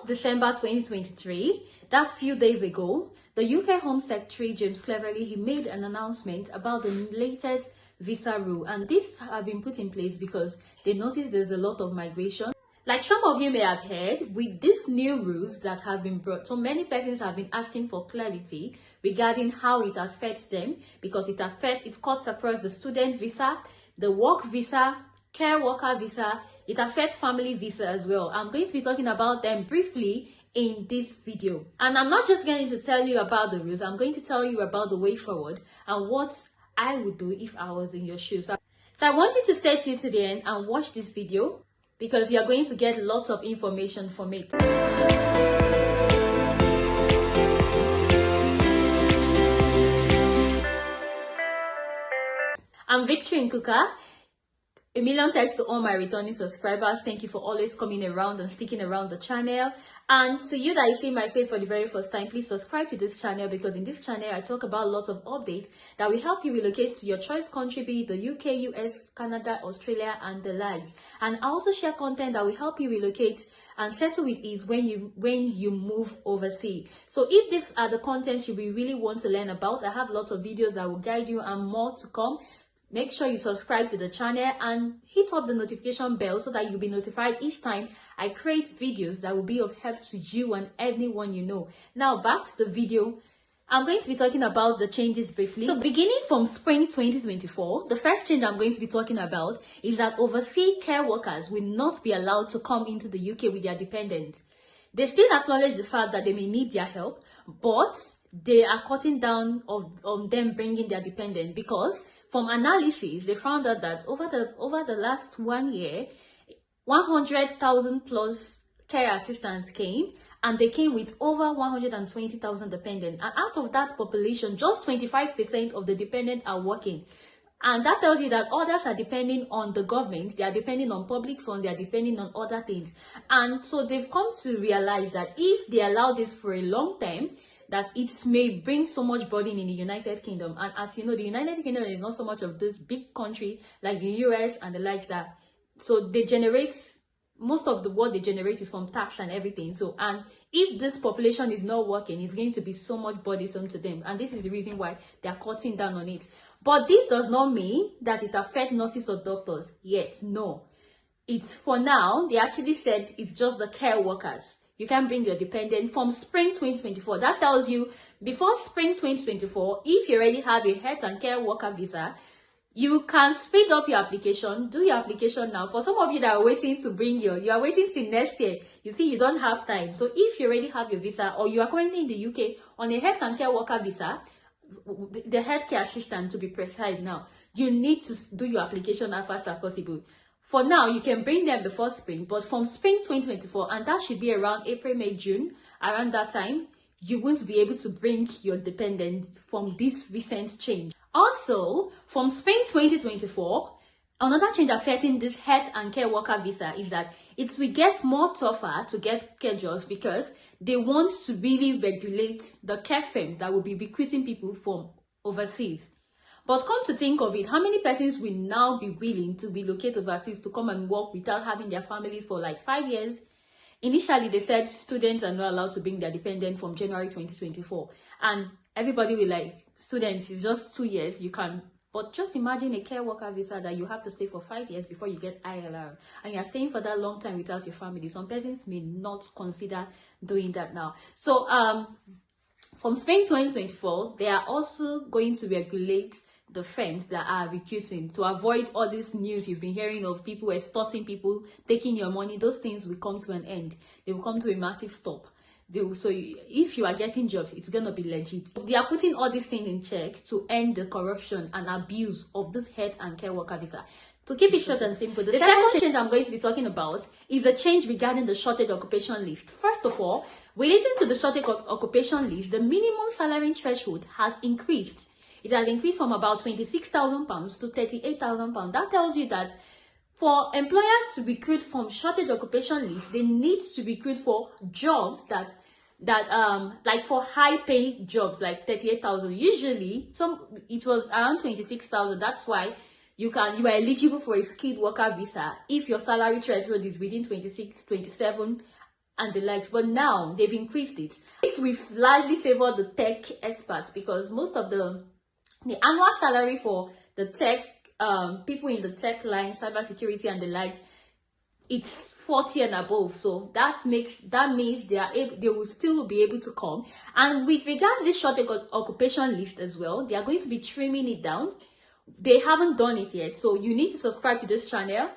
4th December 2023, that's a few days ago, the UK Home Secretary James Cleverly, he made an announcement about the latest visa rule, and this have been put in place because they noticed there's a lot of migration. Like some of you may have heard, with these new rules that have been brought, so many persons have been asking for clarity regarding how it affects them, because it cuts across the student visa, the work visa, care worker visa, it affects family visa as well. I'm going to be talking about them briefly in this video. And I'm not just going to tell you about the rules, I'm going to tell you about the way forward and what I would do if I was in your shoes. So I want you to stay tuned to the end and watch this video, because you're going to get lots of information from it. I'm Victory Nkuka. A million thanks to all my returning subscribers. Thank you for always coming around and sticking around the channel. And to you that you see my face for the very first time, please subscribe to this channel, because in this channel I talk about lots of updates that will help you relocate to your choice country, be it the UK, US, Canada, Australia, and the likes. And I also share content that will help you relocate and settle with ease when you move overseas. So if these are the contents you really want to learn about, I have lots of videos that will guide you and more to come. Make sure you subscribe to the channel and hit up the notification bell so that you'll be notified each time I create videos that will be of help to you and anyone you know. Now back to the video. I'm going to be talking about the changes briefly. So beginning from spring 2024, the first change I'm going to be talking about is that overseas care workers will not be allowed to come into the UK with their dependents. They still acknowledge the fact that they may need their help, but they are cutting down on them bringing their dependent, because from analysis, they found out that over the last 1 year, 100,000 plus care assistants came, and they came with over 120,000 dependents. And out of that population, just 25% of the dependents are working. And that tells you that others are depending on the government, they are depending on public funds, they are depending on other things. And so they've come to realize that if they allow this for a long time, that it may bring so much burden in the United Kingdom. And as you know, the United Kingdom is not so much of this big country like the US and the likes that. So they generate, most of what they generate is from tax and everything. So, and if this population is not working, it's going to be so much burdensome to them. And this is the reason why they are cutting down on it. But this does not mean that it affects nurses or doctors yet. No. It's for now, they actually said it's just the care workers. You can bring your dependent from spring 2024. That tells you before spring 2024, if you already have a health and care worker visa, you can speed up your application. Do your application now. For some of you that are waiting to bring you are waiting till next year. You see, you don't have time. So if you already have your visa, or you are currently in the UK on a health and care worker visa, the healthcare assistant to be precise now, you need to do your application as fast as possible. For now, you can bring them before spring, but from spring 2024, and that should be around April, May, June, around that time, you won't be able to bring your dependents from this recent change. Also, from spring 2024, another change affecting this health and care worker visa is that it will get more tougher to get care jobs, because they want to really regulate the care firms that will be recruiting people from overseas. But come to think of it, how many persons will now be willing to relocate overseas to come and work without having their families for like 5 years? Initially, they said students are not allowed to bring their dependent from January 2024. And everybody will like, students, it's just 2 years, you can. But just imagine a care worker visa that you have to stay for 5 years before you get ILR. And you're staying for that long time without your family. Some persons may not consider doing that now. So from spring 2024, they are also going to regulate the firms that are recruiting, to avoid all this news you've been hearing of people extorting people, taking your money. Those things will come to an end. They will come to a massive stop. If you are getting jobs, it's going to be legit. They are putting all these things in check to end the corruption and abuse of this health and care worker visa. To keep it short and simple, the second change I'm going to be talking about is the change regarding the shortage occupation list. First of all, relating to the shortage occupation list, the minimum salary threshold has increased. It has increased from about £26,000 to £38,000. That tells you that for employers to recruit from shortage occupation list, they need to recruit for jobs that like for high paid jobs like 38,000. Usually it was around 26,000. That's why you are eligible for a skilled worker visa if your salary threshold is within 26, 27 and the likes, but now they've increased it. This will largely favor the tech experts, because most of the annual salary for the tech people in the tech line, cybersecurity and the likes, it's 40 and above. So that means they will still be able to come. And with regards to this short occupation list as well, they are going to be trimming it down. They haven't done it yet, so you need to subscribe to this channel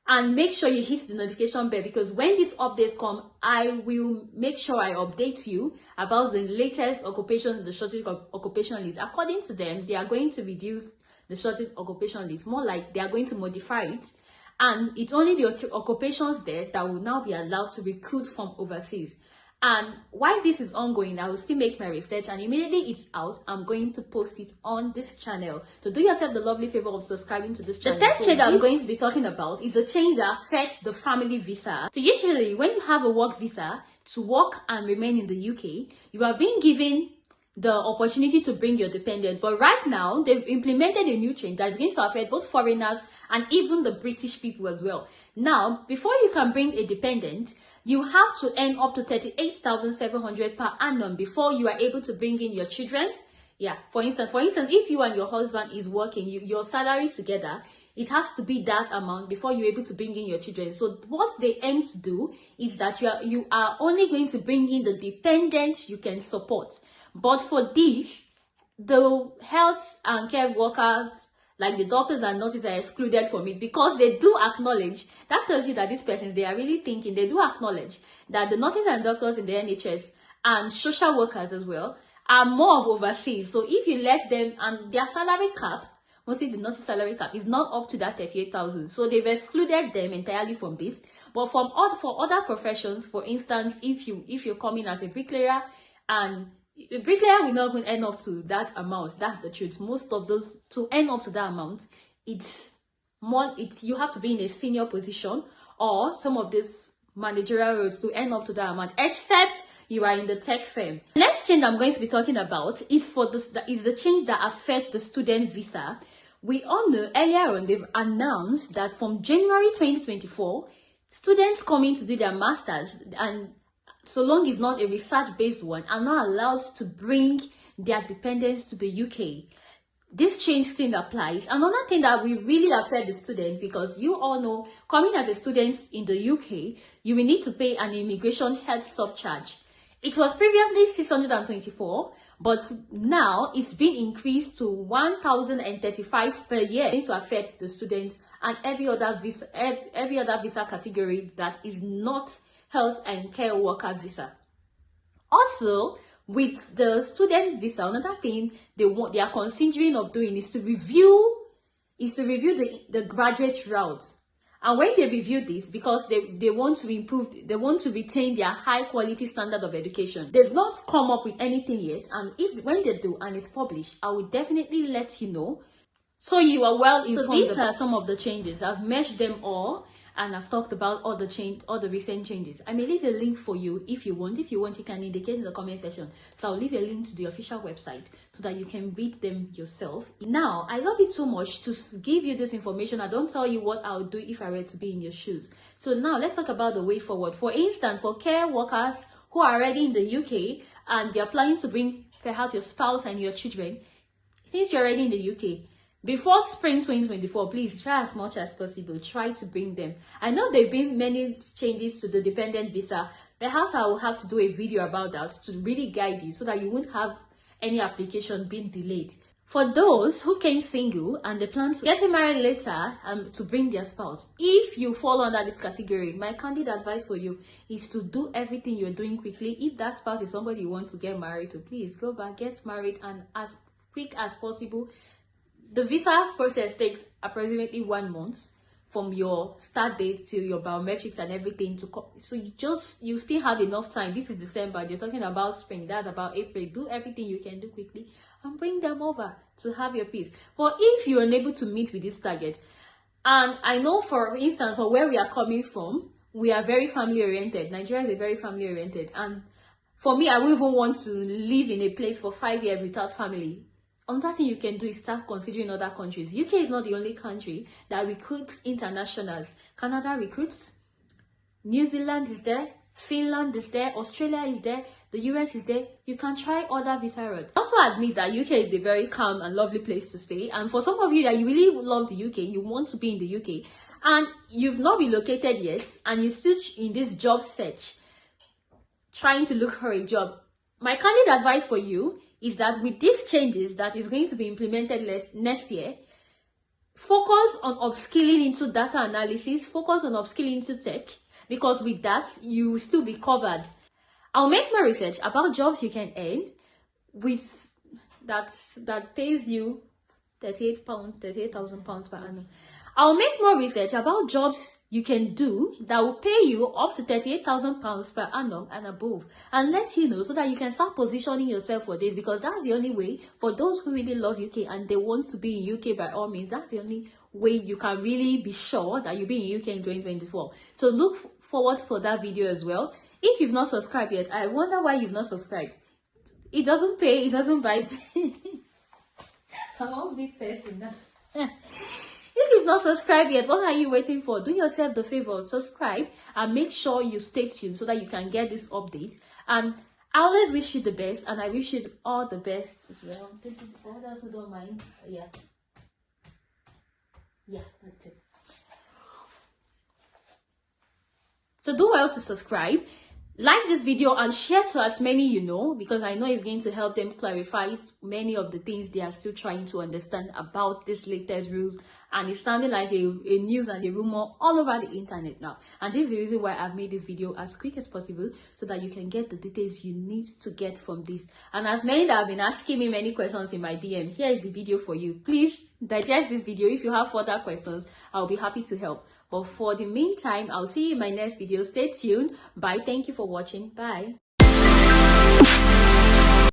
and make sure you hit the notification bell, because when these updates come, I will make sure I update you about the latest occupation, the shortage occupation list. According to them, they are going to reduce the shortage occupation list, more like they are going to modify it, and it's only the occupations there that will now be allowed to recruit from overseas. And while this is ongoing, I will still make my research, and immediately it's out, I'm going to post it on this channel. So do yourself the lovely favor of subscribing to this channel. The third change I'm going to be talking about is a change that affects the family visa. So usually when you have a work visa to work and remain in the UK, you are being given the opportunity to bring your dependent. But right now, they've implemented a new change that is going to affect both foreigners and even the British people as well. Now, before you can bring a dependent, you have to earn up to 38,700 per annum before you are able to bring in your children. Yeah, for instance, if you and your husband is working, your salary together, it has to be that amount before you're able to bring in your children. So what they aim to do is that you are only going to bring in the dependent you can support. But for this, the health and care workers, like the doctors and nurses, are excluded from it, because they do acknowledge, that tells you that these persons, they are really thinking, they do acknowledge that the nurses and doctors in the NHS and social workers as well are more of overseas. So if you let them, and their salary cap, mostly the nurses salary cap, is not up to that 38,000. So they've excluded them entirely from this. But for other professions, for instance, if you're coming as a bricklayer, and a bricklayer will not even earn up to that amount. That's the truth. Most of those, to earn up to that amount, you have to be in a senior position, or some of these managerial roles to earn up to that amount, except you are in the tech firm. The next change I'm going to be talking about is the change that affects the student visa. We all know earlier on they've announced that from January 2024, students coming to do their masters, and so long it's not a research-based one, are not allowed to bring their dependents to the UK. This change still applies. Another thing that will really affect the student, because you all know, coming as a student in the UK, you will need to pay an immigration health surcharge. It was previously 624, but now it's been increased to 1,035 per year. It's going to affect the students and every other visa category that is not health and care worker visa. Also, with the student visa, another thing they are considering of doing is to review the graduate route. And when they review this, because they want to improve, they want to retain their high quality standard of education, they've not come up with anything yet. And when they do and it's published, I will definitely let you know, so you are well informed. So these are some of the changes. I've meshed them all, and I've talked about all the recent changes. I may leave a link for you if you want. If you want, you can indicate in the comment section. So I'll leave a link to the official website so that you can read them yourself. Now, I love it so much to give you this information. I don't tell you what I would do if I were to be in your shoes. So now let's talk about the way forward. For instance, for care workers who are already in the UK and they're planning to bring perhaps your spouse and your children, since you're already in the UK, before spring 2024, please try as much as possible. Try to bring them. I know there have been many changes to the dependent visa. Perhaps I will have to do a video about that to really guide you so that you won't have any application being delayed. For those who came single and they plan to get married later to bring their spouse, if you fall under this category, my candid advice for you is to do everything you're doing quickly. If that spouse is somebody you want to get married to, please go back, get married, and as quick as possible. The visa process takes approximately 1 month from your start date till your biometrics and everything so you still have enough time. This is December, you're talking about spring, that's about April. Do everything you can do quickly and bring them over to have your peace. But if you're unable to meet with this target, and I know for instance for where we are coming from, we are very family oriented. Nigeria is very family oriented, and for me, I wouldn't even want to live in a place for 5 years without family. Another thing you can do is start considering other countries. UK is not the only country that recruits internationals. Canada recruits. New Zealand is there. Finland is there, Australia is there, the US is there. You can try other visa routes. Also admit that UK is a very calm and lovely place to stay. And for some of you that you really love the UK, you want to be in the UK, and you've not relocated yet, and you're still in this job search, trying to look for a job, my candid advice for you is that with these changes that is going to be implemented next year, focus on upskilling into data analysis, focus on upskilling into tech, because with that, you will still be covered. I'll make more research about jobs you can earn with that pays you £38,000 per annum. I'll make more research about jobs you can do that will pay you up to £38,000 per annum and above, and let you know so that you can start positioning yourself for this, because that's the only way for those who really love UK and they want to be in UK by all means. That's the only way you can really be sure that you'll be in UK in 2024. So look forward for that video as well. If you've not subscribed yet, I wonder why you've not subscribed. It doesn't pay, it doesn't buy. I won't be person now. If you've not subscribed yet, what are you waiting for? Do yourself the favor, subscribe, and make sure you stay tuned so that you can get this update. And I always wish you the best, and I wish you all the best as well. For others who don't mind, yeah, that's it. So do well to subscribe, like this video, and share to as many you know, because I know it's going to help them clarify many of the things they are still trying to understand about this latest rules. And it's sounding like a news and a rumor all over the internet now. And this is the reason why I've made this video as quick as possible, so that you can get the details you need to get from this. And as many that have been asking me many questions in my DM, here is the video for you. Please digest this video. If you have further questions, I'll be happy to help. But for the meantime, I'll see you in my next video. Stay tuned. Bye. Thank you for watching. Bye.